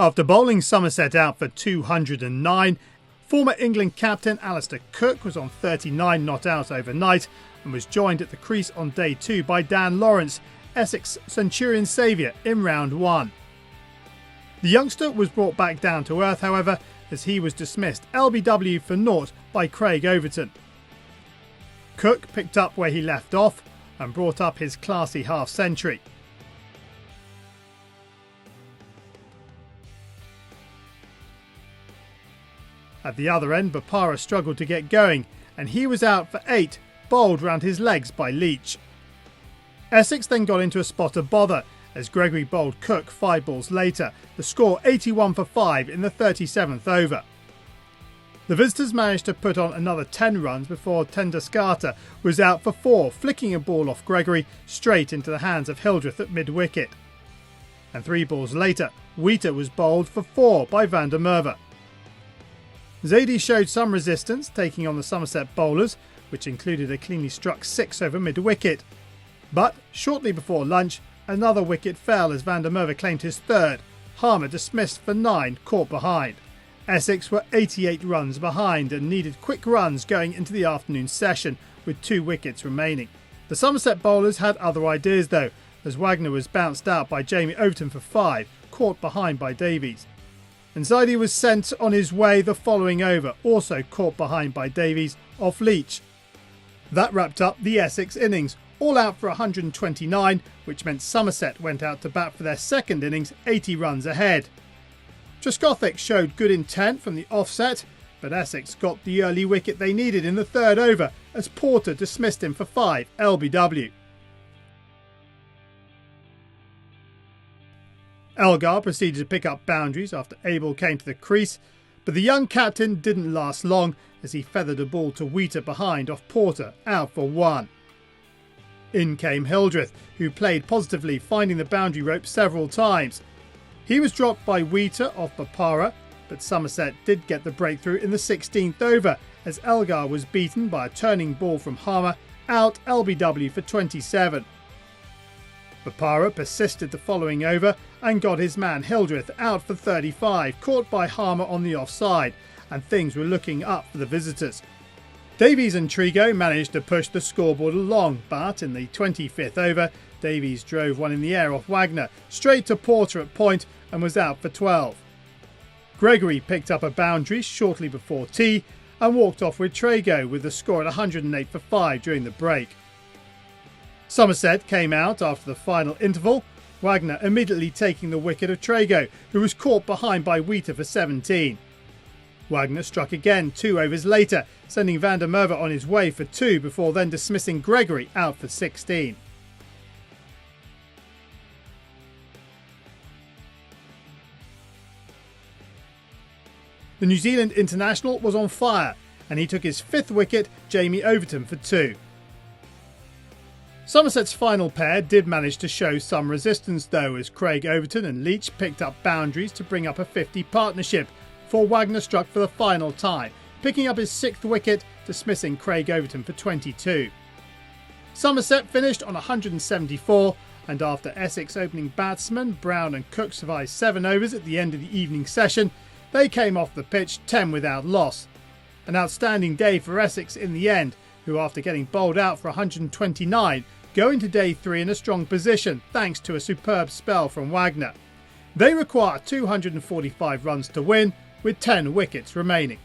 After bowling Somerset out for 209, former England captain Alastair Cook was on 39 not out overnight and was joined at the crease on day 2 by Dan Lawrence, Essex Centurion saviour, in round 1. The youngster was brought back down to earth, however, as he was dismissed LBW for naught by Craig Overton. Cook picked up where he left off and brought up his classy half-century. At the other end, Bopara struggled to get going, and he was out for 8, bowled round his legs by Leach. Essex then got into a spot of bother as Gregory bowled Cook 5 balls later, the score 81 for 5 in the 37th over. The visitors managed to put on another 10 runs before Tendaskata was out for 4, flicking a ball off Gregory straight into the hands of Hildreth at mid-wicket. And 3 balls later, Wheater was bowled for 4 by Van der Merwe. Zaidi showed some resistance, taking on the Somerset bowlers, which included a cleanly struck 6 over mid-wicket. But shortly before lunch, another wicket fell as Van der Merwe claimed his 3rd. Harmer dismissed for 9, caught behind. Essex were 88 runs behind and needed quick runs going into the afternoon session with 2 wickets remaining. The Somerset bowlers had other ideas though, as Wagner was bounced out by Jamie Overton for 5, caught behind by Davies. And Zaidi was sent on his way the following over, also caught behind by Davies, off Leach. That wrapped up the Essex innings, all out for 129, which meant Somerset went out to bat for their second innings 80 runs ahead. Trescothick showed good intent from the offset, but Essex got the early wicket they needed in the 3rd over as Porter dismissed him for 5 LBW. Elgar proceeded to pick up boundaries after Abel came to the crease, but the young captain didn't last long as he feathered a ball to Wheater behind off Porter, out for 1. In came Hildreth, who played positively, finding the boundary rope several times. He was dropped by Wheater off Bopara, but Somerset did get the breakthrough in the 16th over as Elgar was beaten by a turning ball from Harmer, out LBW for 27. Bopara persisted the following over and got his man Hildreth out for 35, caught by Harmer on the offside, and things were looking up for the visitors. Davies and Trigo managed to push the scoreboard along, but in the 25th over, Davies drove one in the air off Wagner, straight to Porter at point and was out for 12. Gregory picked up a boundary shortly before tea and walked off with Trigo with the score at 108 for 5 during the break. Somerset came out after the final interval, Wagner immediately taking the wicket of Trigo, who was caught behind by Wheater for 17. Wagner struck again 2 overs later, sending Van der Merwe on his way for 2 before then dismissing Gregory out for 16. The New Zealand international was on fire and he took his 5th wicket, Jamie Overton, for 2. Somerset's final pair did manage to show some resistance though, as Craig Overton and Leach picked up boundaries to bring up a 50 partnership before Wagner struck for the final time, picking up his 6th wicket, dismissing Craig Overton for 22. Somerset finished on 174, and after Essex opening batsmen Brown and Cook survived 7 overs at the end of the evening session, they came off the pitch 10 without loss. An outstanding day for Essex in the end, who after getting bowled out for 129 go into day 3 in a strong position thanks to a superb spell from Wagner. They require 245 runs to win with 10 wickets remaining.